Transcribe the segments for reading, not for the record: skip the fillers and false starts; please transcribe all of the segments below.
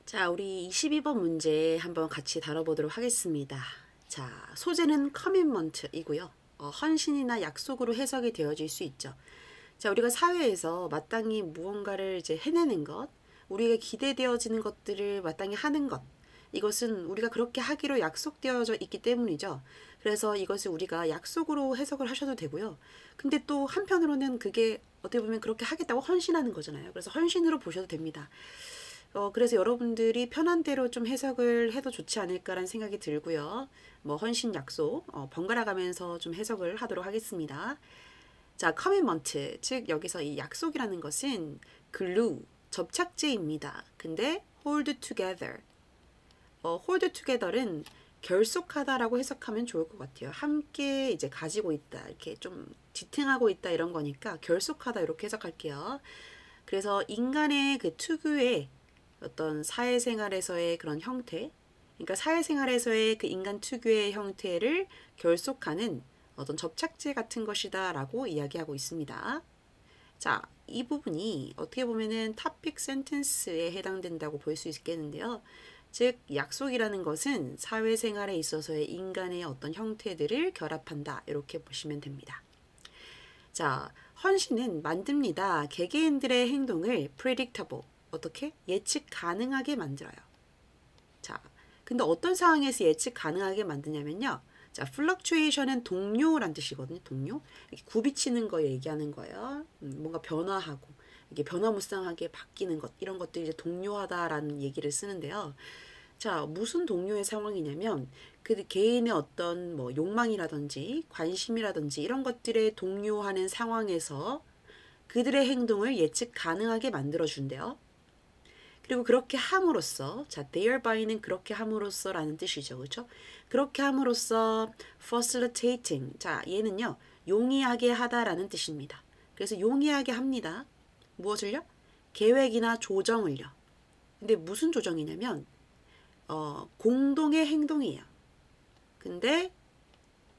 자, 우리 22번 문제 한번 같이 다뤄보도록 하겠습니다. 자, 소재는 커밋먼트이고요. 헌신이나 약속으로 해석이 되어질 수 있죠. 자, 우리가 사회에서 마땅히 무언가를 이제 해내는 것, 우리가 기대되어지는 것들을 마땅히 하는 것, 이것은 우리가 그렇게 하기로 약속되어져 있기 때문이죠. 그래서 이것을 우리가 약속으로 해석을 하셔도 되고요. 근데 또 한편으로는 그게 어떻게 보면 그렇게 하겠다고 헌신하는 거잖아요. 그래서 헌신으로 보셔도 됩니다. 그래서 여러분들이 편한 대로 좀 해석을 해도 좋지 않을까라는 생각이 들고요. 뭐 헌신 약속 번갈아 가면서 좀 해석을 하도록 하겠습니다. 자, 커밋먼트, 즉 여기서 이 약속이라는 것은 glue, 접착제입니다. 근데 hold together, hold together는 결속하다라고 해석하면 좋을 것 같아요. 함께 이제 가지고 있다, 이렇게 좀 지탱하고 있다 이런 거니까 결속하다 이렇게 해석할게요. 그래서 인간의 그 특유의 어떤 사회생활에서의 그런 형태, 그러니까 사회생활에서의 그 인간 특유의 형태를 결속하는 어떤 접착제 같은 것이다 라고 이야기하고 있습니다. 자, 이 부분이 어떻게 보면은 topic sentence에 해당된다고 볼 수 있겠는데요. 즉, 약속이라는 것은 사회생활에 있어서의 인간의 어떤 형태들을 결합한다, 이렇게 보시면 됩니다. 자, 헌신은 만듭니다. 개개인들의 행동을 predictable, 어떻게? 예측 가능하게 만들어요. 자, 근데 어떤 상황에서 예측 가능하게 만드냐면요. 자, fluctuation은 동요란 뜻이거든요. 동요. 이렇게 굽이치는 거 얘기하는 거예요. 뭔가 변화하고 이게 변화무쌍하게 바뀌는 것, 이런 것들이 이제 동요하다라는 얘기를 쓰는데요. 자, 무슨 동요의 상황이냐면 그 개인의 어떤 뭐 욕망이라든지 관심이라든지 이런 것들에 동요하는 상황에서 그들의 행동을 예측 가능하게 만들어 준대요. 그리고 그렇게 함으로써, 자, thereby,는 그렇게 함으로써라는 뜻이죠. 그렇죠? 그렇게 함으로써 facilitating, 자, 얘는요, 용이하게 하다라는 뜻입니다. 그래서 용이하게 합니다. 무엇을요? 계획이나 조정을요. 근데 무슨 조정이냐면 공동의 행동이에요. 근데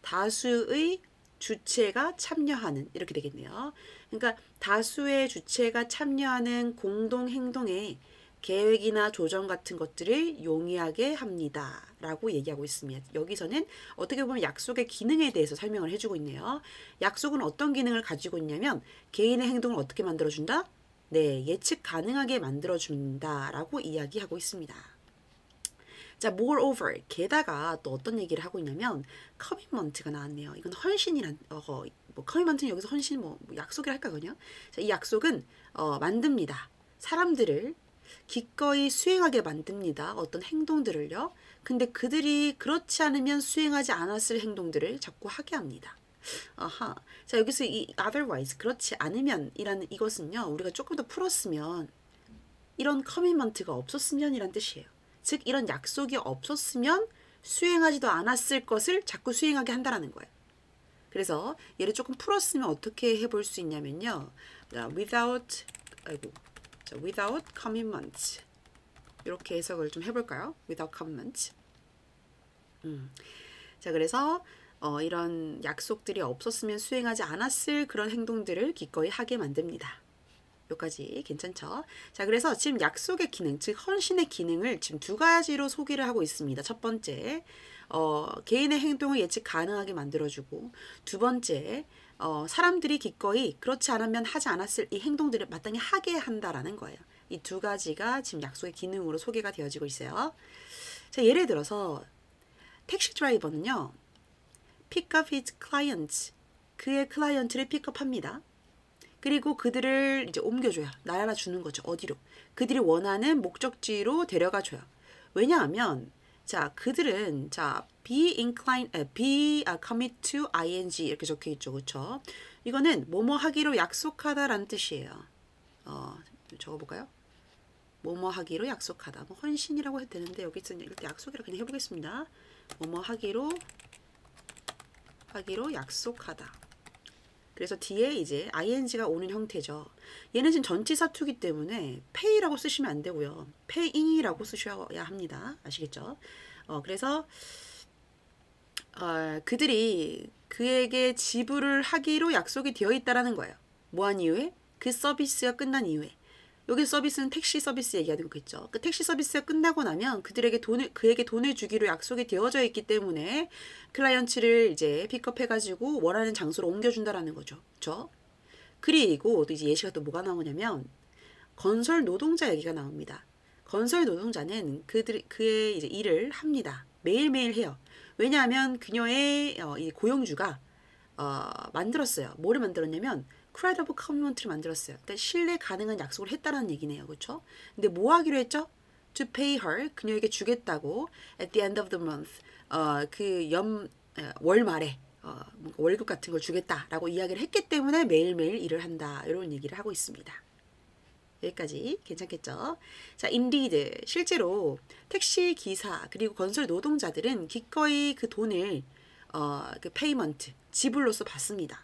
다수의 주체가 참여하는, 이렇게 되겠네요. 그러니까 다수의 주체가 참여하는 공동 행동에 계획이나 조정 같은 것들을 용이하게 합니다. 라고 얘기하고 있습니다. 여기서는 어떻게 보면 약속의 기능에 대해서 설명을 해주고 있네요. 약속은 어떤 기능을 가지고 있냐면 개인의 행동을 어떻게 만들어준다? 네, 예측 가능하게 만들어준다. 라고 이야기하고 있습니다. 자, moreover, 게다가 또 어떤 얘기를 하고 있냐면 커밋먼트가 나왔네요. 이건 헌신이란 뭐 커밋먼트는 여기서 헌신 뭐 약속이라 할까 그냥. 자, 이 약속은 만듭니다. 사람들을 기꺼이 수행하게 만듭니다. 어떤 행동들을요. 근데 그들이 그렇지 않으면 수행하지 않았을 행동들을 자꾸 하게 합니다. 아하. 자, 여기서 이 otherwise, 그렇지 않으면 이라는 이것은요. 우리가 조금 더 풀었으면 이런 커밋먼트가 없었으면 이란 뜻이에요. 즉 이런 약속이 없었으면 수행하지도 않았을 것을 자꾸 수행하게 한다라는 거예요. 그래서 얘를 조금 풀었으면 어떻게 해볼 수 있냐면요. without commitment, 이렇게 해석을 좀 해볼까요? without commitment. 자, 그래서 이런 약속들이 없었으면 수행하지 않았을 그런 행동들을 기꺼이 하게 만듭니다. 여기까지 괜찮죠? 자, 그래서 지금 약속의 기능, 즉 헌신의 기능을 지금 두 가지로 소개를 하고 있습니다. 첫 번째, 개인의 행동을 예측 가능하게 만들어주고, 두 번째, 사람들이 기꺼이 그렇지 않으면 하지 않았을 이 행동들을 마땅히 하게 한다라는 거예요. 이 두 가지가 지금 약속의 기능으로 소개가 되어지고 있어요. 자, 예를 들어서 택시 드라이버는요, pick up his clients, 그의 클라이언트를 픽업합니다. 그리고 그들을 이제 옮겨줘요. 날아주는 거죠. 어디로? 그들이 원하는 목적지로 데려가줘요. 왜냐하면 자, 그들은 자, be commit to ing 이렇게 적혀 있죠. 그렇죠? 이거는 뭐뭐 하기로 약속하다라는 뜻이에요. 적어볼까요? 뭐뭐 하기로 약속하다. 뭐 헌신이라고 해도 되는데 여기서는 일단 약속이라 그냥 해보겠습니다. 뭐뭐 하기로 약속하다. 그래서 뒤에 이제 ing가 오는 형태죠. 얘는 지금 전치사투기 때문에 pay라고 쓰시면 안 되고요. paying이라고 쓰셔야 합니다. 아시겠죠? 그래서 그들이 그에게 지불을 하기로 약속이 되어 있다라는 거예요. 뭐한 이후에? 그 서비스가 끝난 이후에. 여기 서비스는 택시 서비스 얘기하는 거겠죠. 그 택시 서비스가 끝나고 나면 그에게 돈을 주기로 약속이 되어져 있기 때문에 클라이언트를 이제 픽업해가지고 원하는 장소로 옮겨준다라는 거죠. 그렇죠? 그리고 또 이제 예시가 또 뭐가 나오냐면 건설 노동자 얘기가 나옵니다. 건설 노동자는 그의 이제 일을 합니다. 매일매일 해요. 왜냐하면 그녀의 이 고용주가 만들었어요. 뭐를 만들었냐면 credible commitment를 만들었어요. 그러니까 신뢰 가능한 약속을 했다라는 얘기네요. 그렇죠? 근데 뭐 하기로 했죠? To pay her, 그녀에게 주겠다고 at the end of the month, 월 말에 뭔가 월급 같은 걸 주겠다라고 이야기를 했기 때문에 매일매일 일을 한다. 이런 얘기를 하고 있습니다. 여기까지 괜찮겠죠? 자, indeed, 실제로 택시 기사 그리고 건설 노동자들은 기꺼이 그 돈을 그 페이먼트, 지불로서 받습니다.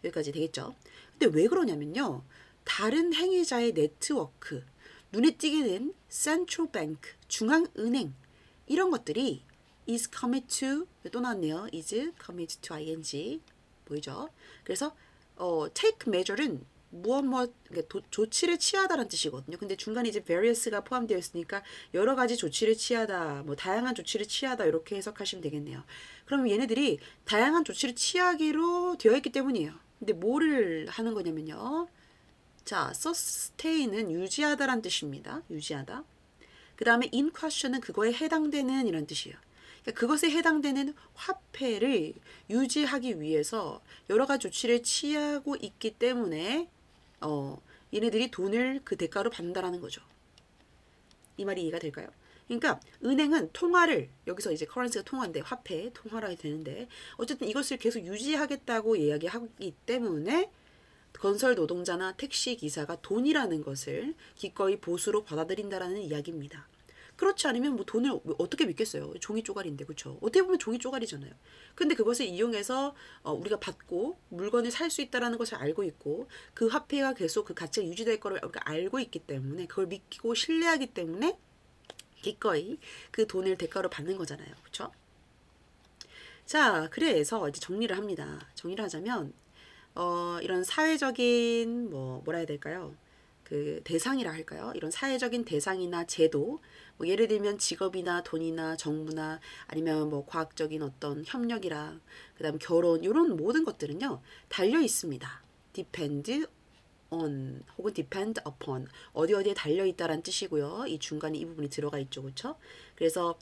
여기까지 되겠죠? 근데 왜 그러냐면요. 다른 행위자의 네트워크, 눈에 띄게 된 central bank, 중앙은행 이런 것들이 is commit to, 또 나왔네요. is commit to ing 보이죠? 그래서 take measure는 그러니까 조치를 취하다라는 뜻이거든요. 근데 중간에 이제 various가 포함되어 있으니까 여러 가지 조치를 취하다, 뭐 다양한 조치를 취하다 이렇게 해석하시면 되겠네요. 그럼 얘네들이 다양한 조치를 취하기로 되어 있기 때문이에요. 근데 뭐를 하는 거냐면요. 자, sustain은 유지하다라는 뜻입니다. 유지하다. 그 다음에 in question은 그거에 해당되는 이런 뜻이에요. 그러니까 그것에 해당되는 화폐를 유지하기 위해서 여러 가지 조치를 취하고 있기 때문에 얘네들이 돈을 그 대가로 받는다라는 거죠. 이 말이 이해가 될까요? 그러니까 은행은 통화를 여기서 이제 커런시가 통화인데 화폐 통화라 되는데 어쨌든 이것을 계속 유지하겠다고 이야기하기 때문에 건설 노동자나 택시 기사가 돈이라는 것을 기꺼이 보수로 받아들인다라는 이야기입니다. 그렇지 않으면 뭐 돈을 어떻게 믿겠어요? 종이 쪼가리인데, 그렇죠? 어떻게 보면 종이 쪼가리잖아요. 근데 그것을 이용해서 우리가 받고 물건을 살 수 있다라는 것을 알고 있고 그 화폐가 계속 그 가치가 유지될 거를 우리가 알고 있기 때문에 그걸 믿고 신뢰하기 때문에 기꺼이 그 돈을 대가로 받는 거잖아요, 그렇죠? 자, 그래서 이제 정리를 합니다. 정리를 하자면 이런 사회적인 뭐라 해야 될까요? 그 대상이라 할까요? 이런 사회적인 대상이나 제도, 뭐 예를 들면 직업이나 돈이나 정부나 아니면 뭐 과학적인 어떤 협력이랑 그다음 결혼 이런 모든 것들은요 달려 있습니다. depend on 혹은 depend upon 어디에 달려 있다라는 뜻이고요. 이 중간에 이 부분이 들어가 있죠, 그렇죠? 그래서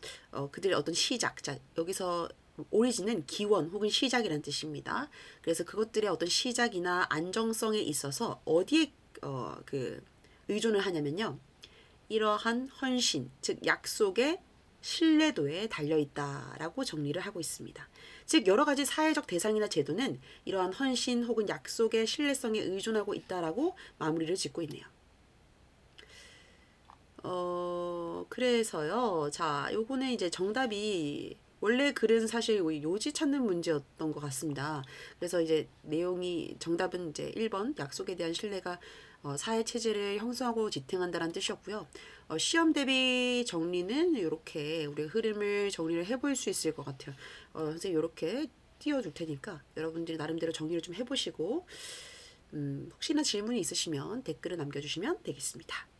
그들의 어떤 시작, 자 여기서 오리진은 기원 혹은 시작이라는 뜻입니다. 그래서 그것들의 어떤 시작이나 안정성에 있어서 어디에 그 의존을 하냐면요. 이러한 헌신, 즉 약속의 신뢰도에 달려있다라고 정리를 하고 있습니다. 즉 여러 가지 사회적 대상이나 제도는 이러한 헌신 혹은 약속의 신뢰성에 의존하고 있다라고 마무리를 짓고 있네요. 그래서요. 자, 요거는 이제 정답이 원래 글은 사실 요지 찾는 문제였던 것 같습니다. 그래서 이제 내용이 정답은 이제 1번 약속에 대한 신뢰가 사회 체제를 형성하고 지탱한다는 뜻이었고요. 시험 대비 정리는 이렇게 우리 흐름을 정리를 해볼 수 있을 것 같아요. 선생님 이렇게 띄워줄 테니까 여러분들이 나름대로 정리를 좀 해보시고 혹시나 질문이 있으시면 댓글을 남겨주시면 되겠습니다.